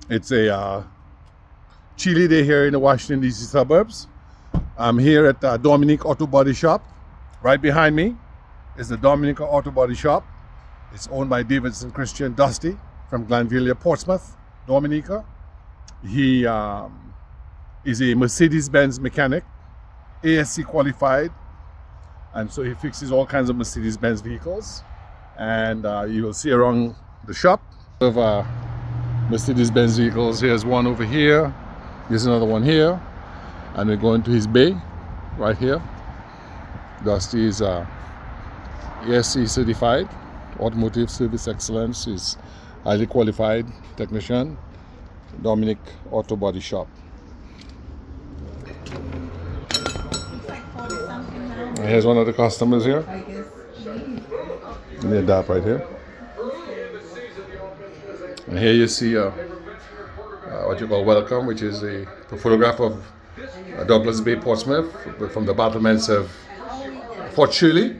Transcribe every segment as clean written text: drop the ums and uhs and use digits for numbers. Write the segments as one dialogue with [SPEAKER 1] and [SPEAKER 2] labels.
[SPEAKER 1] It's a chilly day here in the Washington, D.C. suburbs. I'm here at Dominique Auto Body Shop. Right behind me is the Dominique Auto Body Shop. It's owned by Davidson Christian Dusty from Glenville, Portsmouth, Dominica. He is a Mercedes-Benz mechanic, ASC qualified, and so he fixes all kinds of Mercedes-Benz vehicles. And you will see around the shop of Mercedes-Benz vehicles. Here's one over here. There's another one here. And we're going to his bay right here. Dusty is ASC certified, automotive service excellence. He's highly qualified technician. Dominique Auto Body Shop. And here's one of the customers here. Near that right here. And here you see what you call welcome, which is a photograph of Douglas Bay, Portsmouth, from the battlements of Fort Shirley.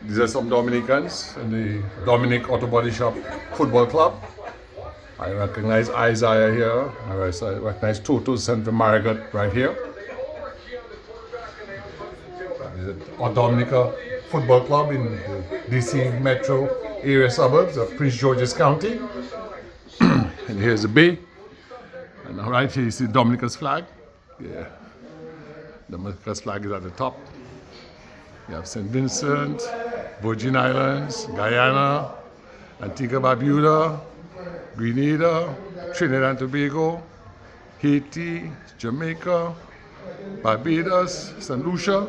[SPEAKER 1] These are some Dominicans in the Dominique Auto Body Shop Football Club. I recognize Isaiah here. I recognize Toto Santa Margaret right here. The Dominica Football Club in the DC metro area suburbs of Prince George's County. And here's the bay. And right here you see Dominica's flag. Yeah. Dominica's flag is at the top. You have St. Vincent, Virgin Islands, Guyana, Antigua Barbuda, Grenada, Trinidad and Tobago, Haiti, Jamaica, Barbados, St. Lucia.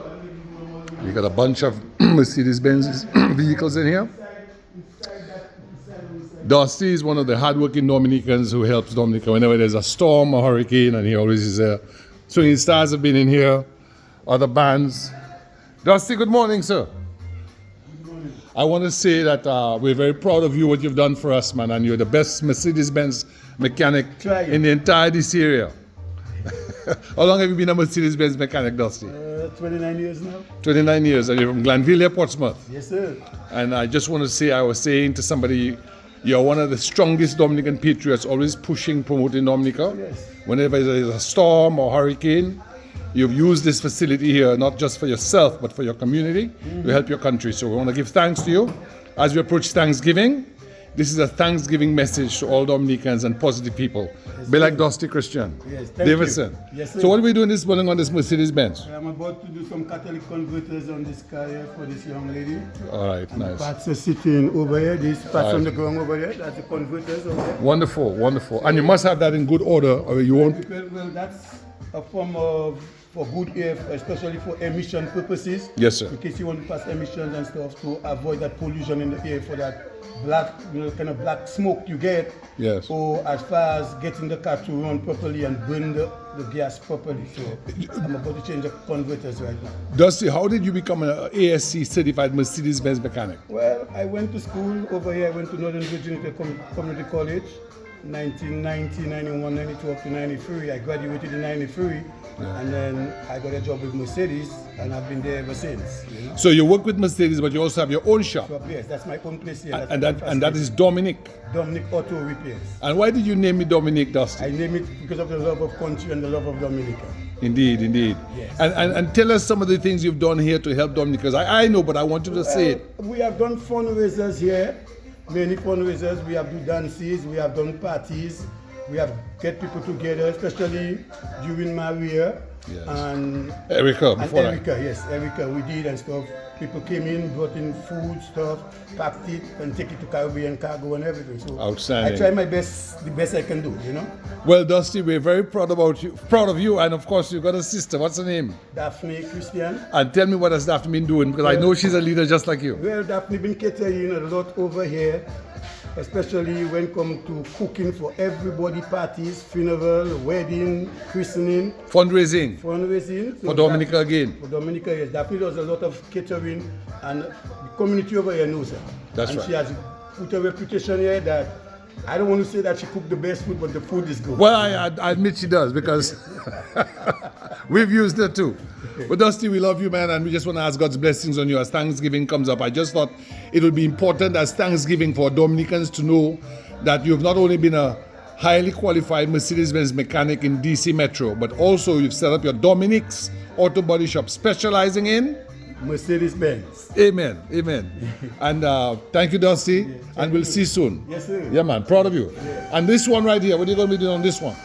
[SPEAKER 1] You got a bunch of Mercedes-Benz vehicles in here. Dusty is one of the hardworking Dominicans who helps Dominica whenever there's a storm or hurricane, and he always is there. Swinging Stars have been in here, other bands. Dusty, good morning, sir.
[SPEAKER 2] Good morning.
[SPEAKER 1] I want to say that we're very proud of you, what you've done for us, man, and you're the best Mercedes-Benz mechanic in the entire DC area. How long have you been a Mercedes-Benz mechanic, Dusty?
[SPEAKER 2] 29 years now.
[SPEAKER 1] 29 years, and you're from Glenville, Portsmouth.
[SPEAKER 2] Yes, sir.
[SPEAKER 1] And I just want to say, I was saying to somebody, you're one of the strongest Dominican patriots, always pushing, promoting Dominica.
[SPEAKER 2] Yes.
[SPEAKER 1] Whenever there's a storm or hurricane, you've used this facility here, not just for yourself, but for your community, to help your country. So we want to give thanks to you. As we approach Thanksgiving, this is a Thanksgiving message to all Dominicans and positive people.
[SPEAKER 2] Yes,
[SPEAKER 1] Be like Dusty Christian.
[SPEAKER 2] Yes, thank
[SPEAKER 1] Davidson.
[SPEAKER 2] you. Yes, sir.
[SPEAKER 1] So what are we doing this morning on this Mercedes-Benz?
[SPEAKER 2] I'm about to do some catalytic converters on this car here for this young lady.
[SPEAKER 1] All right, nice.
[SPEAKER 2] Parts are sitting over here. These parts
[SPEAKER 1] Right.
[SPEAKER 2] on the ground over there. That's the converters over there.
[SPEAKER 1] Wonderful, wonderful. And you must have that in good order, or you won't.
[SPEAKER 2] Well, that's a form of for good air, especially for emission purposes.
[SPEAKER 1] Yes, sir.
[SPEAKER 2] In case you want to pass emissions and stuff to avoid that pollution in the air for that black, kind of black smoke you get.
[SPEAKER 1] Yes.
[SPEAKER 2] Or as far as getting the car to run properly and burn the gas properly. So I'm about to change the converters right now.
[SPEAKER 1] Dusty, how did you become an ASC certified Mercedes-Benz mechanic?
[SPEAKER 2] Well, I went to school over here. I went to Northern Virginia Community College, 1990, 91, 92 up to 93. I graduated in 93. And then I got a job with Mercedes, and I've been there ever since. You know?
[SPEAKER 1] So you work with Mercedes, but you also have your own shop.
[SPEAKER 2] So, yes, that's my own place here.
[SPEAKER 1] And that is Dominique.
[SPEAKER 2] Dominique Auto Repairs.
[SPEAKER 1] And why did you name it Dominique, Dusty?
[SPEAKER 2] I name it because of the love of country and the love of Dominica.
[SPEAKER 1] Indeed, indeed.
[SPEAKER 2] Yes.
[SPEAKER 1] And tell us some of the things you've done here to help Dominic, because I know, but I want you to say it.
[SPEAKER 2] We have done fundraisers here, many fundraisers. We have done dances, we have done parties, we have get people together, especially during Maria.
[SPEAKER 1] Yes.
[SPEAKER 2] And
[SPEAKER 1] Erica, before
[SPEAKER 2] Erica, yes, Erica, we did and stuff. People came in, brought in food, stuff, packed it, and take it to Caribbean cargo and everything. So
[SPEAKER 1] Outstanding.
[SPEAKER 2] I try my best, the best I can do, you know.
[SPEAKER 1] Well, Dusty, we're very proud of you, and of course you've got a sister. What's her name?
[SPEAKER 2] Daphne Christian.
[SPEAKER 1] And tell me what has Daphne been doing, because I know she's a leader just like you.
[SPEAKER 2] Well, Daphne been catering a lot over here, especially when it comes to cooking for everybody, parties, funeral, wedding, christening.
[SPEAKER 1] Fundraising.
[SPEAKER 2] So
[SPEAKER 1] For Dominica again.
[SPEAKER 2] For Dominica, yes. Daphne does a lot of catering, and the community over here knows her.
[SPEAKER 1] That's
[SPEAKER 2] and
[SPEAKER 1] right.
[SPEAKER 2] She has put a reputation here that I don't want to say that she cooked the best food, but the food is good.
[SPEAKER 1] Well, I admit she does, because we've used her too. But Dusty, we love you, man, and we just want to ask God's blessings on you as Thanksgiving comes up. I just thought it would be important as Thanksgiving for Dominicans to know that you've not only been a highly qualified Mercedes-Benz mechanic in DC Metro, but also you've set up your Dominique's Auto Body Shop specializing in
[SPEAKER 2] Mercedes-Benz.
[SPEAKER 1] Amen, amen. And thank you, Dusty, and we'll see you soon.
[SPEAKER 2] Yes, sir.
[SPEAKER 1] Yeah, man, proud of you.
[SPEAKER 2] Yeah.
[SPEAKER 1] And this one right here, what are you going to be doing on this one?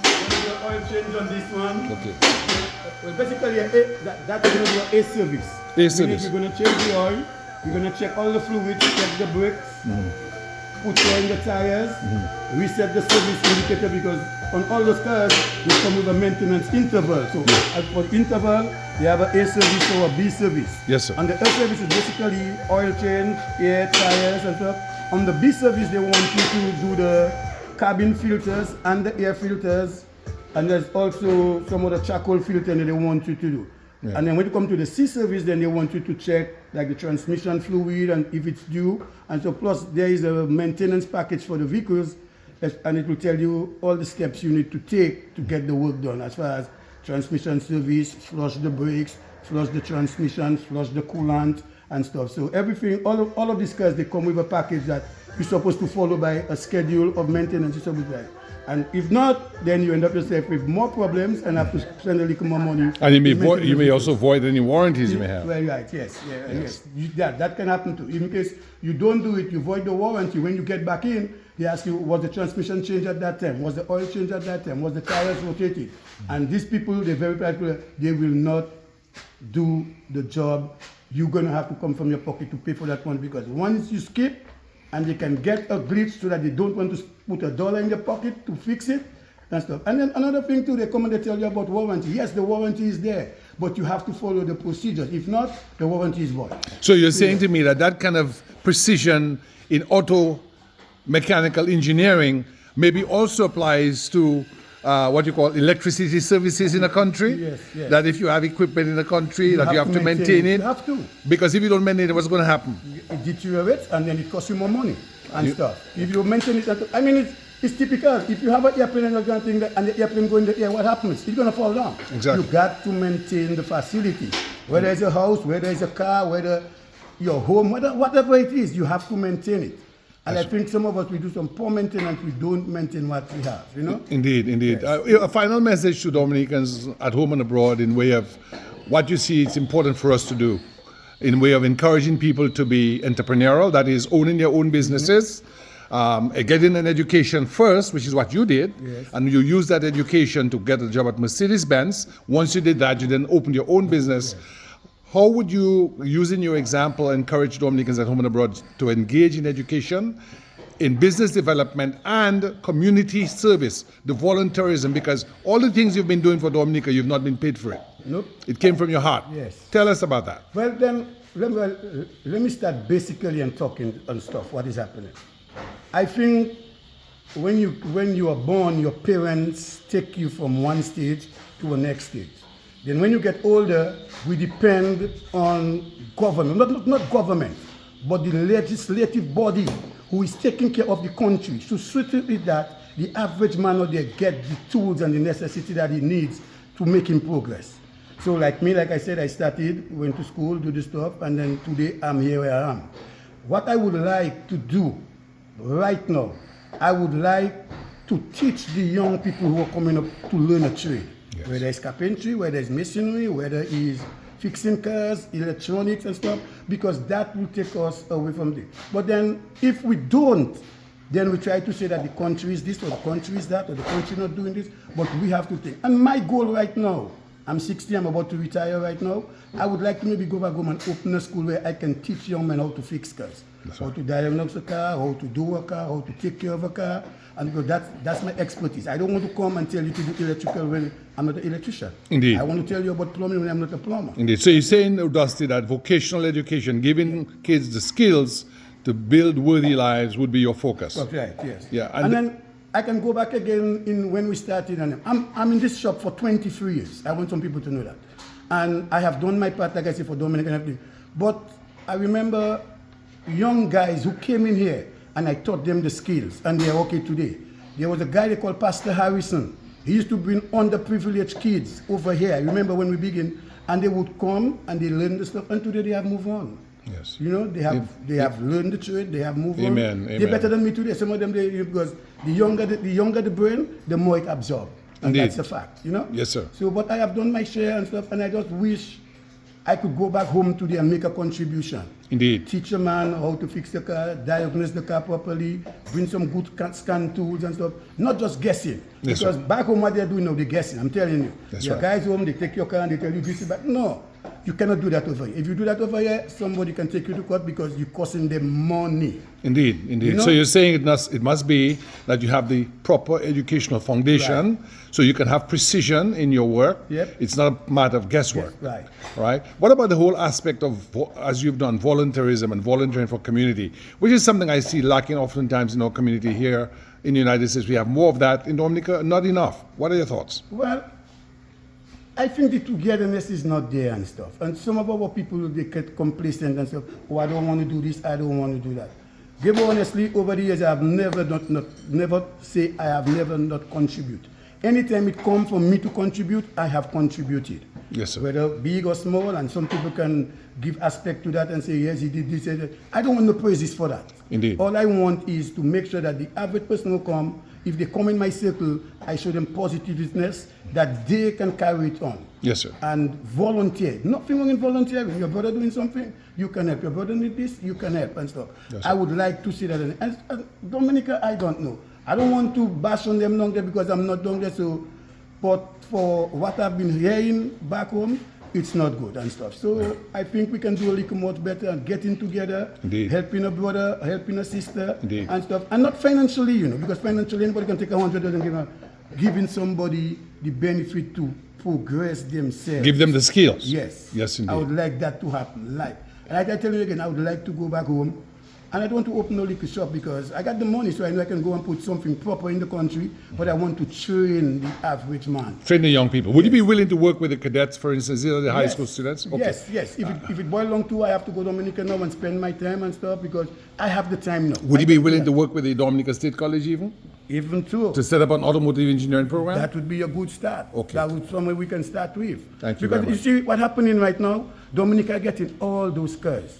[SPEAKER 2] The oil change on this one.
[SPEAKER 1] Okay.
[SPEAKER 2] Well, basically, that's going to be a service.
[SPEAKER 1] A service.
[SPEAKER 2] We're going to change the oil. We're going to check all the fluids, check the brakes, put in the tires, reset the service indicator, because on all those cars, they come with a maintenance interval. So as for interval, they have a service or a B service.
[SPEAKER 1] Yes, sir.
[SPEAKER 2] And the A service is basically oil change, air, tires, and stuff. On the B service, they want you to do the cabin filters and the air filters, and there's also some other charcoal filter that they want you to do.
[SPEAKER 1] Yeah.
[SPEAKER 2] And then when you come to the C service, then they want you to check like the transmission fluid and if it's due. And so plus there is a maintenance package for the vehicles, and it will tell you all the steps you need to take to get the work done, as far as transmission service, flush the brakes, flush the transmission, flush the coolant and stuff. So everything, all of these cars, they come with a package that you're supposed to follow by a schedule of maintenance. You're supposed to. And if not, then you end up yourself with more problems and have to spend a little more money.
[SPEAKER 1] And you may also void any warranties you may have.
[SPEAKER 2] Well, right, yes. That can happen too. In case you don't do it, you void the warranty. When you get back in, they ask you, was the transmission changed at that time? Was the oil changed at that time? Was the tires rotated? And these people, they're very particular. They will not do the job. You're going to have to come from your pocket to pay for that one, because once you skip, and they can get a glitch so that they don't want to put $1 in your pocket to fix it and stuff. And then another thing too, they come and they tell you about warranty. Yes, the warranty is there, but you have to follow the procedures. If not, the warranty is void.
[SPEAKER 1] So you're saying to me that kind of precision in auto mechanical engineering maybe also applies to what you call electricity services in a country?
[SPEAKER 2] Yes.
[SPEAKER 1] That if you have equipment in a country, that you have to maintain it?
[SPEAKER 2] You have to.
[SPEAKER 1] Because if you don't maintain it, what's going to happen?
[SPEAKER 2] It deteriorates and then it costs you more money and stuff. If you maintain it, I mean, it's typical. If you have an airplane and you're thing and the airplane go in the air, what happens? It's going to fall down.
[SPEAKER 1] Exactly.
[SPEAKER 2] You got to maintain the facility. Whether it's a house, whether it's a car, whether your home, whatever it is, you have to maintain it. And I think some of us, we do some poor maintenance, we don't maintain what we have, you know?
[SPEAKER 1] Indeed.
[SPEAKER 2] Yes.
[SPEAKER 1] A final message to Dominicans at home and abroad in way of what you see it's important for us to do, in way of encouraging people to be entrepreneurial, that is owning their own businesses, getting an education first, which is what you did, and you use that education to get a job at Mercedes-Benz. Once you did that, you then opened your own business. How would you, using your example, encourage Dominicans at home and abroad to engage in education, in business development, and community service, the volunteerism? Because all the things you've been doing for Dominica, you've not been paid for it.
[SPEAKER 2] Nope.
[SPEAKER 1] It came from your heart.
[SPEAKER 2] Yes.
[SPEAKER 1] Tell us about that.
[SPEAKER 2] Well, then, let me start basically and talking on stuff, what is happening. I think when you are born, your parents take you from one stage to a next stage. Then when you get older, we depend on government, not government, but the legislative body who is taking care of the country. So certainly that the average man out there get the tools and the necessity that he needs to make him progress. So like me, like I said, I started, went to school, do this stuff, and then today I'm here where I am. What I would like to do right now, I would like to teach the young people who are coming up to learn a trade. Yes. Whether it's carpentry, whether it's masonry, whether it's fixing cars, electronics and stuff, because that will take us away from this. But then if we don't, then we try to say that the country is this or the country is that or the country not doing this, but we have to think. And my goal right now, I'm 60, I'm about to retire right now, I would like to maybe go back home and open a school where I can teach young men how to fix cars. How to diagnose a car, how to do a car, how to take care of a car, and because that's my expertise. I don't want to come and tell you to do electrical when I'm not an electrician.
[SPEAKER 1] Indeed.
[SPEAKER 2] I want to tell you about plumbing when I'm not a plumber.
[SPEAKER 1] Indeed. So you're saying, Dusty, that vocational education, giving kids the skills to build worthy lives would be your focus.
[SPEAKER 2] That's right, yes.
[SPEAKER 1] Yeah,
[SPEAKER 2] and then I can go back again in when we started, and I'm in this shop for 23 years. I want some people to know that. And I have done my part, like I said, for Dominique and everything. But I remember young guys who came in here and I taught them the skills and they are okay today. There was a guy they called Pastor Harrison. He used to bring underprivileged kids over here. I remember when we began, and they would come and they learn the stuff, and today they have moved on.
[SPEAKER 1] Yes.
[SPEAKER 2] You know, they have learned the trade, they have moved
[SPEAKER 1] Amen,
[SPEAKER 2] on.
[SPEAKER 1] amen.
[SPEAKER 2] They're better than me today. Some of them, because the younger the brain, the more it absorbs. And
[SPEAKER 1] Indeed.
[SPEAKER 2] that's a fact, you know?
[SPEAKER 1] Yes, sir.
[SPEAKER 2] So, but I have done my share and stuff, and I just wish I could go back home today and make a contribution.
[SPEAKER 1] Indeed.
[SPEAKER 2] Teach a man how to fix the car, diagnose the car properly, bring some good scan tools and stuff. Not just guessing.
[SPEAKER 1] Yes,
[SPEAKER 2] because
[SPEAKER 1] sir.
[SPEAKER 2] back home what they're doing now, they're guessing. I'm telling you.
[SPEAKER 1] That's
[SPEAKER 2] your
[SPEAKER 1] right.
[SPEAKER 2] guys home, they take your car and they tell you this is bad. No. You cannot do that over here. If you do that over here, somebody can take you to court because you're costing them money.
[SPEAKER 1] Indeed, indeed.
[SPEAKER 2] You know?
[SPEAKER 1] So you're saying it must be that you have the proper educational foundation,
[SPEAKER 2] Right.
[SPEAKER 1] so you can have precision in your work.
[SPEAKER 2] Yep.
[SPEAKER 1] It's not a matter of guesswork.
[SPEAKER 2] Yes, right.
[SPEAKER 1] Right. What about the whole aspect of, as you've done, volunteerism and volunteering for community, which is something I see lacking oftentimes in our community here in the United States. We have more of that. In Dominica, not enough. What are your thoughts?
[SPEAKER 2] Well, I think the togetherness is not there and stuff. And some of our people, they get complacent and stuff. Oh, I don't want to do this, I don't want to do that. Give honestly, over the years, I have never say I have never not contribute. Anytime it comes for me to contribute, I have contributed.
[SPEAKER 1] Yes, sir.
[SPEAKER 2] Whether big or small, and some people can give aspect to that and say, yes, he did this, and that. I don't want no praises for that.
[SPEAKER 1] Indeed.
[SPEAKER 2] All I want is to make sure that the average person who come, if they come in my circle, I show them positiveness that they can carry it on.
[SPEAKER 1] Yes, sir.
[SPEAKER 2] And volunteer. Nothing wrong in volunteering. Your brother doing something, you can help. Your brother need this, you can help and stuff.
[SPEAKER 1] Yes,
[SPEAKER 2] I would like to see that. And Dominica, I don't know. I don't want to bash on them down there because I'm not down there. So, but for what I've been hearing back home, it's not good and stuff. So I think we can do a little much better and getting together,
[SPEAKER 1] Indeed.
[SPEAKER 2] helping a brother, helping a sister,
[SPEAKER 1] Indeed.
[SPEAKER 2] and stuff. And not financially, you know, because financially anybody can take $100 and giving somebody the benefit to progress themselves.
[SPEAKER 1] Give them the skills.
[SPEAKER 2] Yes.
[SPEAKER 1] Yes, indeed.
[SPEAKER 2] I would like that to happen. And I tell you again, I would like to go back home. And I don't want to open a liquor shop because I got the money, so I know I can go and put something proper in the country, but I want to train the average man.
[SPEAKER 1] Train the young people. Would you be willing to work with the cadets, for instance, the high
[SPEAKER 2] Yes.
[SPEAKER 1] school students? Okay.
[SPEAKER 2] Yes. If it boils down to I have to go to Dominica now and spend my time and stuff because I have the time now.
[SPEAKER 1] Would you be willing to work with the Dominica State College even?
[SPEAKER 2] Even so.
[SPEAKER 1] To set up an automotive engineering program?
[SPEAKER 2] That would be a good start.
[SPEAKER 1] Okay.
[SPEAKER 2] That would somewhere we can start with.
[SPEAKER 1] Thank you
[SPEAKER 2] because
[SPEAKER 1] very much.
[SPEAKER 2] you see what's happening right now, Dominica getting all those cars.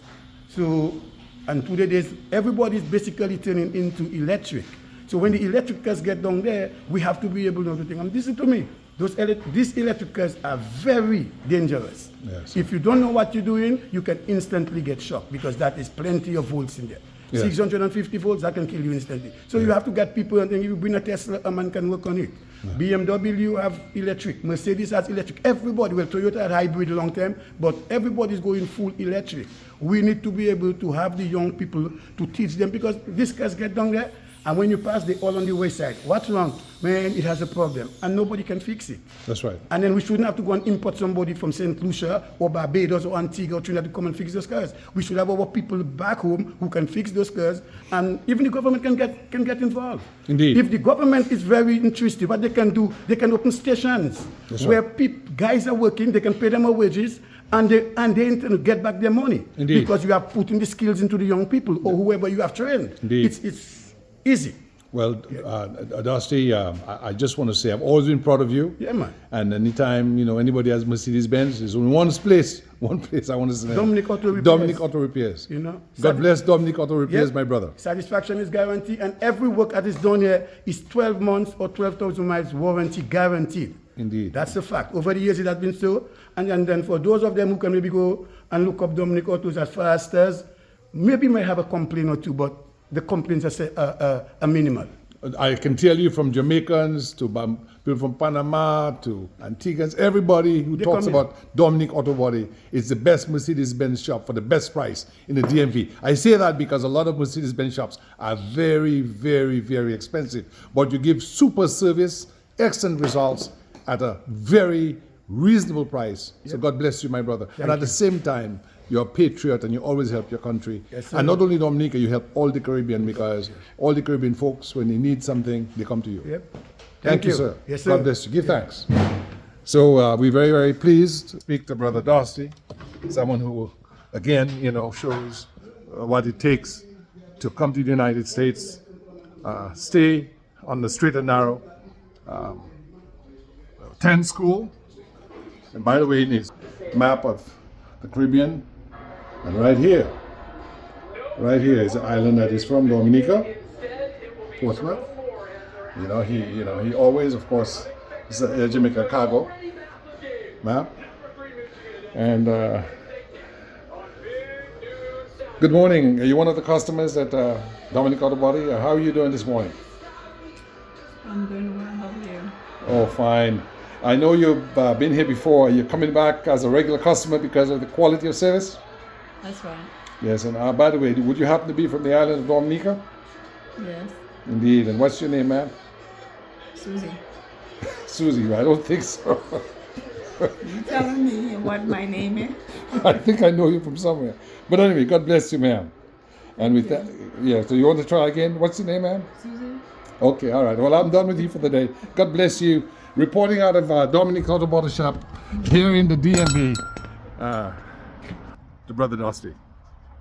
[SPEAKER 2] So, and today days, everybody's basically turning into electric. So when the electric cars get down there, we have to be able to think, and listen to me, these electric cars are very dangerous.
[SPEAKER 1] Yes.
[SPEAKER 2] If you don't know what you're doing, you can instantly get shocked because that is plenty of volts in there.
[SPEAKER 1] Yes.
[SPEAKER 2] 650 volts, that can kill you instantly. So you have to get people, and then you bring a Tesla, a man can work on it. BMW have electric, Mercedes has electric. Everybody, well, Toyota had hybrid long term, but everybody's going full electric. We need to be able to have the young people to teach them because these cars get down there, and when you pass, they're all on the wayside. What's wrong? Man, it has a problem, and nobody can fix it.
[SPEAKER 1] That's right.
[SPEAKER 2] And then we shouldn't have to go and import somebody from St. Lucia or Barbados or Antigua or Trinidad to come and fix those cars. We should have our people back home who can fix those cars, and even the government can get involved.
[SPEAKER 1] Indeed.
[SPEAKER 2] If the government is very interested, what they can do, they can open stations
[SPEAKER 1] That's
[SPEAKER 2] where
[SPEAKER 1] right.
[SPEAKER 2] guys are working, they can pay them a wages, and they intend to get back their money.
[SPEAKER 1] Indeed.
[SPEAKER 2] Because you are putting the skills into the young people or whoever you have trained.
[SPEAKER 1] Indeed.
[SPEAKER 2] It's easy.
[SPEAKER 1] Well, Dusty, I just want to say I've always been proud of you.
[SPEAKER 2] Yeah, man.
[SPEAKER 1] And anytime, anybody has Mercedes-Benz, there's only one place I want to say.
[SPEAKER 2] Dominique Auto Repairs.
[SPEAKER 1] Dominique Auto Repairs.
[SPEAKER 2] You know?
[SPEAKER 1] God bless Dominique Auto Repairs,
[SPEAKER 2] Yes.
[SPEAKER 1] my brother.
[SPEAKER 2] Satisfaction is guaranteed, and every work that is done here is 12 months or 12,000 miles warranty guaranteed.
[SPEAKER 1] Indeed.
[SPEAKER 2] That's a fact. Over the years it has been so. And then for those of them who can maybe go and look up Dominique Autos as fast as, maybe may have a complaint or two, but the complaints are minimal.
[SPEAKER 1] I can tell you from Jamaicans to people from Panama to Antiguans, everybody who
[SPEAKER 2] They
[SPEAKER 1] talks
[SPEAKER 2] come in.
[SPEAKER 1] about Dominique Auto Body is the best Mercedes-Benz shop for the best price in the DMV. I say that because a lot of Mercedes-Benz shops are very, very, very expensive, but you give super service, excellent results at a very reasonable price. So God bless you, my brother. And at the same time, you're a patriot and you always help your country.
[SPEAKER 2] Yes, sir.
[SPEAKER 1] And not only Dominica, you help all the Caribbean because all the Caribbean folks, when they need something, they come to you.
[SPEAKER 2] Yep.
[SPEAKER 1] Thank you, sir.
[SPEAKER 2] Yes, sir.
[SPEAKER 1] God bless you. Give thanks. So we're very, very pleased to speak to Brother Dusty, someone who, again, shows what it takes to come to the United States, stay on the straight and narrow, attend school. And by the way, in his map of the Caribbean, And right here is an island that is from Dominica, Portsmouth. He always, of course, is a Jamaica cargo map. And good morning. Are you one of the customers at Dominique Auto Body? How are you doing this morning?
[SPEAKER 3] I'm doing well. How are you?
[SPEAKER 1] Oh, fine. I know you've been here before. You're coming back as a regular customer because of the quality of service?
[SPEAKER 3] That's right.
[SPEAKER 1] Yes, and by the way, would you happen to be from the island of Dominica?
[SPEAKER 3] Yes.
[SPEAKER 1] Indeed. And what's your name, ma'am?
[SPEAKER 3] Susie.
[SPEAKER 1] Susie, I don't think so.
[SPEAKER 3] You telling me what my name is?
[SPEAKER 1] I think I know you from somewhere. But anyway, God bless you, ma'am. And with that, yeah, so you want to try again? What's your name, ma'am?
[SPEAKER 3] Susie.
[SPEAKER 1] Okay, all right. Well, I'm done with you for the day. God bless you. Reporting out of Dominique Auto Body Shop here in the DMV, to Brother Dusty.